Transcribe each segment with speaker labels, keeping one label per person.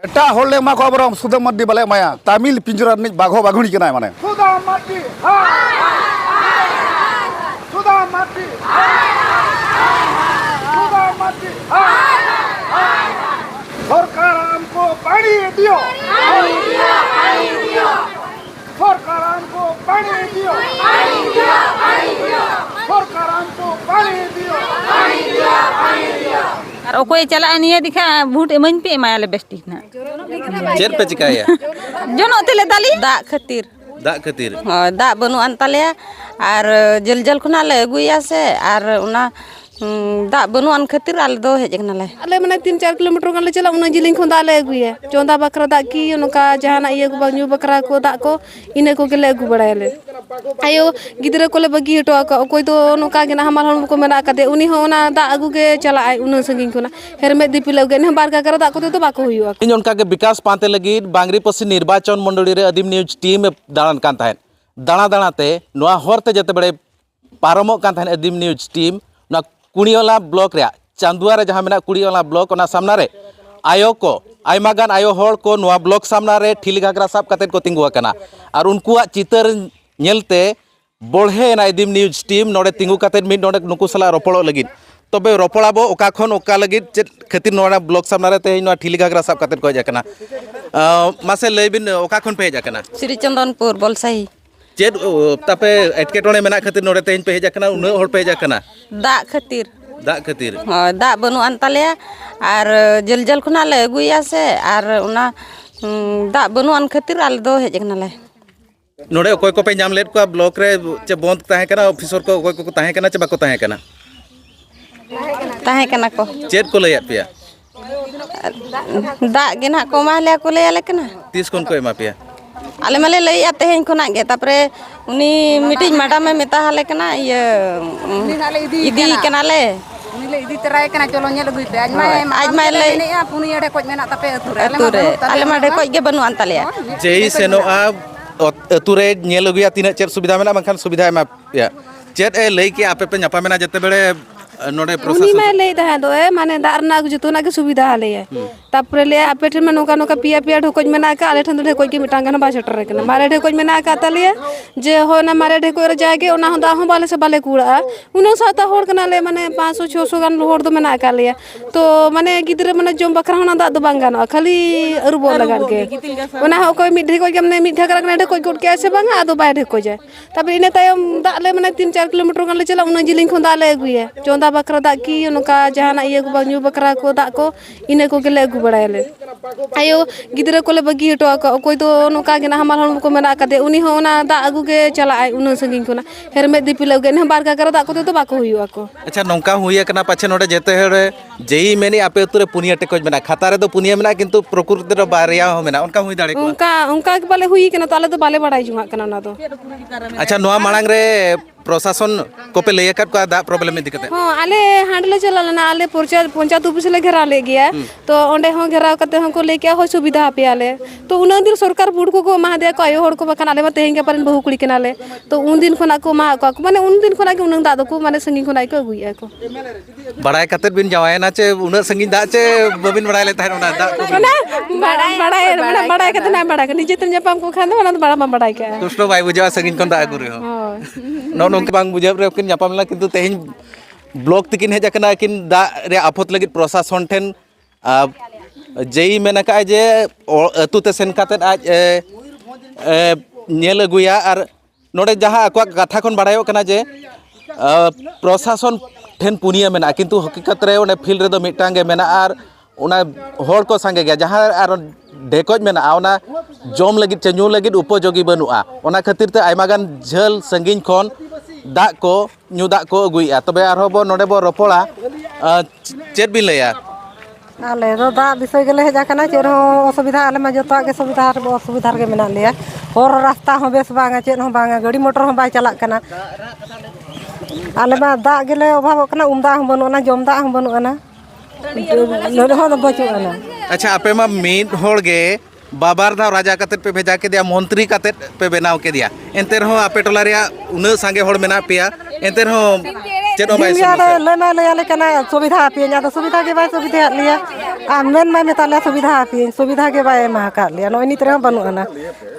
Speaker 1: एटा होले मा को बरम सुदा मड्डी बाले माया तामिल पिंजरा नि बाघो बाघुनी केना माने सुदा मड्डी सुदा मड्डी सुदा मड्डी सरकार हमको पानी दियो सरकार हमको पानी दियो सरकार हमको पानी दियो
Speaker 2: और ओकोई चला निया दिखा भूट एमन पे मायाले बेस्टी ना
Speaker 3: चेर पे चिकाया
Speaker 2: जोनो तेले दाली दा खातिर दा बनु अंताले और जल जल खुना ले अगुया से और उना दा बनु अन खातिर आले दो हेजकनाले
Speaker 4: आले माने 3-4 किलोमीटर गान ले चला उना जिलिंग खन दा ले अगुया चोंदा बकरा दा की नोका जहाना इया को बागू बकरा को दा को इने को गेले अगु बड़ायले आयो गिदरा को ले बगी हटो का कोई तो नोका गेना हमार हम को मेना कादे उनी हो ना दा अगु के चला आय उना संगिन कोना हेरमे दिपिल गे ने बार का करा दा को तो बाको हुआ
Speaker 3: इन उनका के विकास पाते लगी बांगरीपसी निर्वाचन मंडली रे अदीम न्यूज टीम दाड़ान कान ताहेन दाणा दाणाते नोआ होरते जते बड़े पारमो कान ताहेन अदीम न्यूज टीम ना कुड़ीवाला ब्लॉक रे चांदुआ रे जहां मेना कुड़ीवाला ब्लॉक ओना सामना रे आयो को आयमा गान आयो होड़ को नोआ ब्लॉक सामना रे ठिली घागरा साब काते को तिंगुआ कना और उनकुआ चितर नेलते बढ़े ना अदीम न्यूज टीम नोडे तिंगु काते मिड नोडे नुकु सला रोपड़ो लगी तबे रोपड़ाबो ओका खन ओका लगी चेत खातिर नोडा ब्लॉक सामना रे ते नोआ ठिली घागरा साब काते को हेजाकना मासे लैबिन ओका खन पे हेजाकना
Speaker 2: श्री चंदनपुर बोलसाही
Speaker 3: चेत तापे एटकेटोणे मेना खातिर नोडे तेन पे हेजाकना उन होड़ पे हेजाकना
Speaker 2: दा खातिर
Speaker 3: दा
Speaker 2: बनु अंताले और जल जल खुना ले अगुया से और उना दा बनु अन खातिर आले दो हेजकनाले
Speaker 3: नोडे कोई को पे नाम लेट को ब्लॉक रे चे बंद ताहे कना ऑफिसर को कोई को ताहे कना चे बाको ताहे कना
Speaker 2: को
Speaker 3: चेत को लैया पिया
Speaker 2: दा गे ना को माले को ले आले कना
Speaker 3: तीस कोन को एमा पिया
Speaker 2: आले माले लई आते हैं खुना गे तापरे उनी मीटिंग मैडम में मेता हाले कना ये इदी कनाले
Speaker 5: उनीले इदी तराय कना चलो नेल गुई पे आज मा ले ने पुनिया डे कोज मेना तापे
Speaker 2: अतुरे आले मा डे कोज गे बनु अंताले
Speaker 3: जेई सेनो आ अतुरे नेल गुया तीना चेर सुविधा मेना बखन सुविधा एमा पिया चेत ए लई के आपे पे न्यापा मेना जते बेले नोडे प्रोसेस
Speaker 4: उनी में ले दहा दो माने दारना जतो ना के सुविधा हाले तापरे ले आपे ठन में नोका नोका पिया पिया ढोकोज मेना का आले ठन दो ढोकोज के मिटांग ना बा सटर रे मारे ढोकोज मेना का ताले जे हो ना मारे ढोको रे जागे ओना हो दा हो बाले से बाले कुड़ा उनो साता होड़ कना ले माने 500-600 गान होड़ दो मेना का ले तो माने गिदरे माने जम बकरा होना दा दो बांगानो खाली अरुबो लगान के ओना हो कोई मिड ढोकोज के माने मिड ढकरा कना ढोकोज कोट के ऐसे बांगा आदो बाय ढोकोज तबे इने तायम दा ले माने 3-4 किलोमीटर गान ले चला उना जिलिंग खन दा ले अगुए चोंदा बकरा दा की नोका जहाना इया को बागू बकरा को दा को इने को गेले अगु बड़ायले आयो गिदरा को ले बगी हटो का कोई तो नोका गेना हमार हम को मेना कादे उनी हो ना दा अगु के चला आय उना संगिन कोना हेरमे दिपिल गे ने बार का करा दा को तो बाको हुआ को
Speaker 3: अच्छा नोंका हुइया कना पाछे नोडे जेते हेड़े जेई मेनी आपे उतरे पुनिया टेकोज मेना खाता रे दो पुनिया मेना किंतु प्रकृति रे बारिया हो मेना उनका हुई दाड़े को
Speaker 4: उनका के बाले हुई कना ताले तो बाले बड़ाई जुंगा कना ना तो
Speaker 3: अच्छा नोआ मांग रे प्रशासन को पे लेकर का दा प्रॉब्लम में दिक्कत है
Speaker 4: हां आले हांडले चला ना आले पंचायत ऑफिस ले घेरा ले गया तो ओंडे हो घेरा करते हमको लेके हो सुविधा पे आले तो उन दिन सरकार बुड को मा दे को आयो होड़ को बकन आले तेहें के परन बहु कुड़ी कनाले तो उन दिन खना को मा को माने उन दिन खना के उन दा को माने संगी खना को अगुया को
Speaker 3: बड़ाय कतेर बिन जावाय ना चे उन संगी दा चे बबिन बड़ाय ले ताहे ना दा
Speaker 4: बड़ाय कते ना बड़ा के निजे तन जपाम को खान ना बड़ा मा बड़ाय के
Speaker 3: कुछ बाय बुझा संगी कोन दा अगु रे हो नोंके बांग बुझाब रे किन जापाम ला किंतु तेहें ब्लॉक तकिन हेजाकना किन दा रे आफत लगी प्रशासन ठेन जेई मेना का जे अतु ते सेन काते आज नेल अगुया और नोडे जहां अको कथा खन बाड़ायो कना जे प्रशासन ठेन पुनिया मेना किंतु हकीकत रे ओने फील्ड रे दो मिटांग गे मेना और ओना होड़ को संगे गया जहां और ढेकोज मेना ओना जम लगी चन्यू लगी उपयोगी बनुआ ओना खातिर ते आयमा गान झल संगिन खन दा को न्यू दा को अगुया तबे आरो बो नोडे बो रोपड़ा चेत बिन लया
Speaker 6: आले रो दा विषय गेले हेजा कना चेर हो असुविधा आले मा जतो के सुविधा असुविधा के मेना लिया होर रास्ता हो बेस बांगा चेत हो बांगा गाड़ी मोटर हो बाय चला कना आले मा दा गेले अभाव कना उमदा हो बनुना जमदा हो बनुना नोडे हो बचु ना
Speaker 3: अच्छा आपे मा मीट होड़ गे बाबार धा राजा कते पे भेजा के दिया मंत्री कते पे बनाव के दिया एंते रहो आपे टोला रे उन संगे होड़ मेना पिया एंते रहो चेत बाय
Speaker 6: दिन
Speaker 3: समस्या
Speaker 6: ले मा ले आले कना सुविधा पे या तो सुविधा के बाय सुविधा लिया आ मेन मा मेताले सुविधा पे सुविधा के बाय मा का लिया नो इनी तरह बनु ना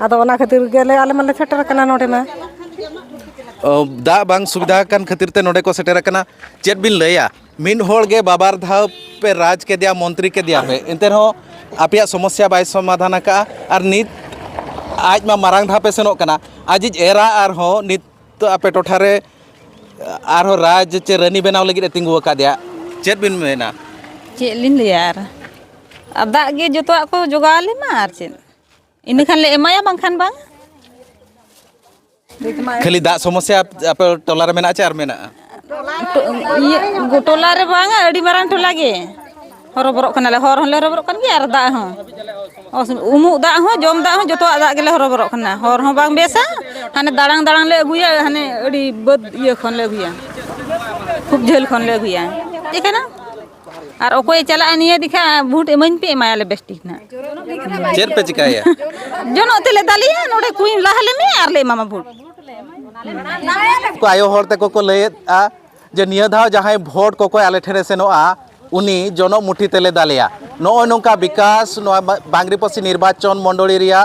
Speaker 6: आदो ओना खातिर गेले आले माले सेटर कना नोडे मा
Speaker 3: दा बांग सुविधा कान खातिर ते नोडे को सेटर कना चेत बिन लया मिन होड़ गे बाबार धाव पे राज के दिया मंत्री के दिया पे एंते हो आपिया समस्या बाय समाधान का और नित आज मा मारांग धा पे सेनो कना आज एरा आर हो नित तो आपे टोठारे आर हो राज चे रानी बनाव लगी तिंगु का दिया चेत बिन मेना
Speaker 2: चेत लिन यार दाग गे जतो को जोगाले मा आर चेत इन खान ले एमाया बांखान बांग
Speaker 3: खाली दा समस्या आपे टोला रे मेना चे आर मेना
Speaker 2: टोला रे बांगा अडी मारांग टोला गे हरबरो कनाले हर हले हरबरो कन गे आर दा हो उमु दा हो जम दा हो जतो दा गेले हरबरो कना हर हो बांग बेसा हाने दाड़ांग दाड़ांग ले अगुया हाने अडी बद ये खन ले अगुया खूब झेल खन ले अगुया ठीक है ना और ओकोय चला निये दिखा भूट एमन पे मायाले बेस्टी ना
Speaker 3: चेर पे चिकाया
Speaker 2: जनो तेले दालिया नोडे कुई लाहले में आर ले मामा भूट
Speaker 3: को आयो होरते को ले आ जे निया धाव जहां भोट को आले ठेरे सेनो आ उनी जनो मुठी तेले दालिया नो नोंका विकास नो बांग्रीपसी निर्वाचन मंडली रिया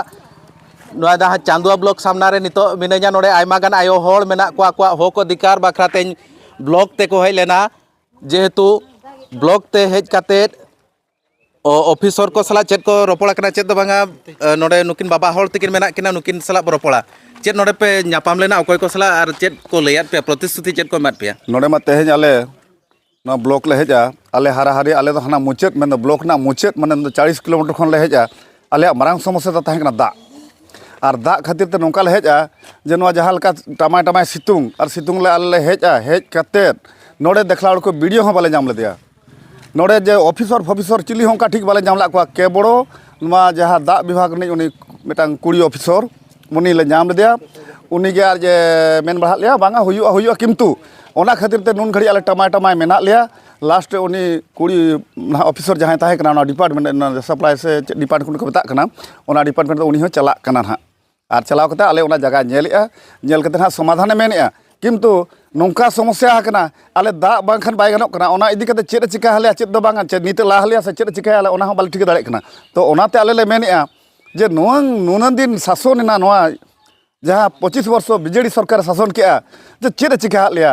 Speaker 3: नो दा चांदुआ ब्लॉक सामना रे नितो मिनेजा नोडे आयमा गान आयो होड़ मेना को होक अधिकार बाखराते ब्लॉक ते को हेलेना जेहेतु ब्लॉक ते हेज काते ऑफिसर को सला चेत को रोपड़ा कना चेत दो बांगा नोडे नुकिन बाबा होड़ तिकिन मेना किना नुकिन सला रोपड़ा चेत नोडे पे न्यापाम लेना अकोय को सला आर चेत को लेयात पे प्रतिश्रुति चेत को मात पे
Speaker 1: नोडे मा तेहेज आले ना ब्लॉक ले हेजा आले हारा हारी आले तो हाना मुचेत मेन ब्लॉक ना मुचेत माने 40 किलोमीटर खन ले हेजा आले मारांग समस्या तो ताहें कना दा और दा खातिर ते नोंका ले हेजा जे नोआ जहां लका टमाय टमाय सितुंग और सितुंग ले आले हेजा हेज कतेत नोडे देखला को वीडियो हो बाले जाम ले दिया नोडे जे ऑफिसर चिली होंका ठीक बाले जाम ला को के बड़ो मा जहां दा विभाग ने उनी मेटांग कुड़ी ऑफिसर मुनी ले जाम ले दिया उनी के आर जे मेन बढ़ा लिया बांगा हुयुआ किंतु ओना खातिर ते नुन घड़ी आले टमाय टमाय मेना लिया लास्ट उनी कुड़ी ऑफिसर जहां ताहे कना डिपार्टमेंट सप्लाई से डिपार्टमेंट को बता कना ओना डिपार्टमेंट उनी हो चला कना ना और चलाव कते आले ओना जगह नेलेआ नेल कते ना समाधान मेनेआ किंतु नोंका समस्या कना आले दा बांखान बाय गनो कना ओना इदी कते चेद चिका हले चेद दो बांगा चेद नीते ला हले से चेद चिका हले ओना हो बाले ठीक दाड़े कना तो ओनाते आले ले मेनेआ जे नुनन दिन शासन ना नोआ जहां 25 वर्ष बीजेडी सरकार शासन किया जे चेद चिका हले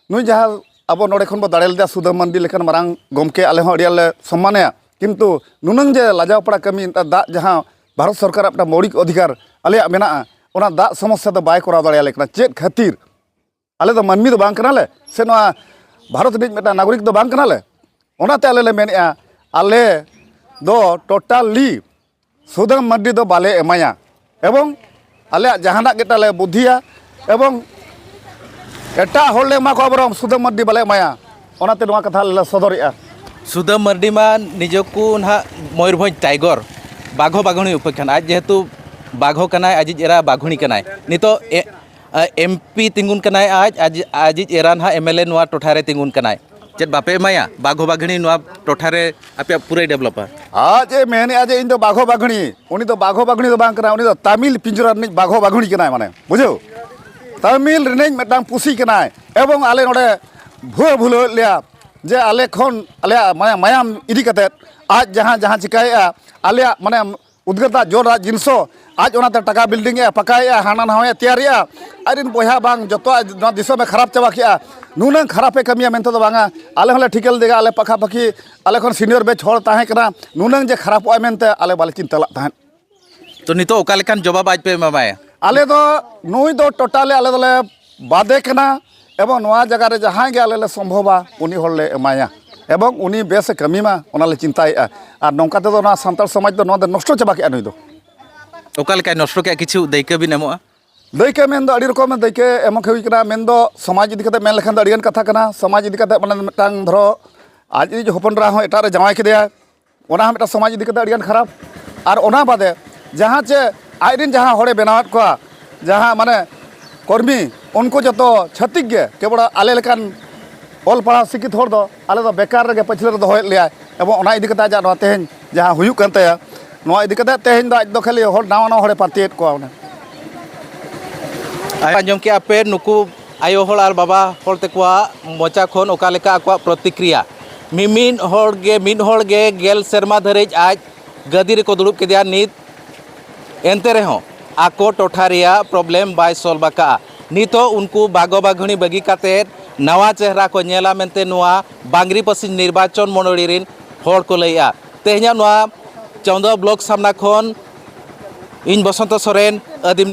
Speaker 1: नुई जहां अब नोडे खन बो दाड़े लेदा सुधा मंडी लेखन मारांग गमके आले हो अडियाले सम्मानया किंतु नुनंग जे लाजाव पड़ा कमी दा जहां भारत सरकार अपना मौलिक अधिकार आले मेना ओना दा समस्या तो बाय करा दाड़े लेकना चेद खातिर आले तो मानमी तो बांग कनाले से नोआ भारत निज मेटा नागरिक तो बांग कनाले ओनाते आले ले मेनेआ आले दो टोटली सुधा मंडी दो बाले एमाया एवं आले जहाना गेटाले बुद्धिया एवं एटा होले मा को बरम सुधा मर्दी बाले माया ओनाते नोआ कथा ले सदरिया
Speaker 3: सुधा मर्दी मा निजकु ना मयूरभंज टाइगर बाघो बाघुणी उपेक्षान आज जेहेतु बाघो कनाय आज एरा बाघुणी कनाय नितो एमपी तिंगुन कनाय आज एरा ना एमएलए नोआ टोठारे तिंगुन कनाय चेत बापे माया बाघो बाघुणी नोआ टोठारे आपे पूरे डेवलप
Speaker 1: आज मेने आज इन दो बाघो बाघुणी उनी तो बाघो बाघुणी तो बांग कना उनी तो तमिल पिंजरा नि बाघो बाघुणी कनाय माने बुझो तमिल रिनेज मेटांग पुसी कनाय एवं आले नोडे भूल लिया जे आले खन आले मायाम इदी कते आज जहां चिकाया आले माने उद्गता जोरा जिनसो आज ओनाते टाका बिल्डिंग पकाया हाना नहाया तैयारिया आरिन बोया बांग जतो दिसो में खराब चाबा किया नुन खराबे कमिया मेनते तो बांगा आले हले ठिकल देगा आले पखा पखी आले खन सीनियर बेच छोड़ ताहे कना नुन जे खराब ओय मेनते आले बाले चिंता ला ताहे
Speaker 3: तो नितो ओका लेकान जवाब आज पे मामाया
Speaker 1: आले दो नुई दो टोटाले आले दोले बादे कना एवं नोआ जगह रे जहां गे आले ले संभवा उनी होले एमाया एवं उनी बेस कमीमा ओनाले चिंताया और नौका ते दो ना संताल समाज दो नो नष्ट चाबा के नुई दो
Speaker 3: ओका लेका नष्ट के किछु दैके भी नेमोआ
Speaker 1: दैके मेन दो अडी रकम दैके एमक हुई कना मेन दो समाज इदी कते मेन लेखान दो अडिगन कथा कना समाज इदी कते माने मिटांग धरो आज इदी हपन रा हो एटा रे जमाय केदेया ओना मिटा समाज इदी कते अडिगन खराब और ओना बादे जहां चे आइरिन जहां होड़े बनावत को जहां माने कर्मी उनको जो छतिक गे केवल आले लेकान ऑल पढ़ा शिक्षित होड़ दो आले दो बेकार रे पछले रे दोय लिया एवं ओना इदी कता जा तेहन जहां हुयु कानते नोआ इदी कता तेहन दा दो खाली होड़ नावा नावा होड़े पार्टीत को
Speaker 3: आंजम के आपे नुकु आयो हर और बाबा हर तेकुआ मोचा खन ओका लेका आकुआ प्रतिक्रिया मिमिन हर गे गेल सेरमा धरिज आज गदी रे को दुड़ुब केदिया नित एनते रेहों आको टोठा रिया प्रॉब्लम बाय सॉल्व आका नितो उनको बागो बागणी बगी काते नवा चेहरा को नेला मेनते नुआ बांगरी पसी निर्वाचन मंडली रिन हर को लैया तेहना नुआ चौंदा ब्लॉक सामना खन इन बसंत सोरेन आदिम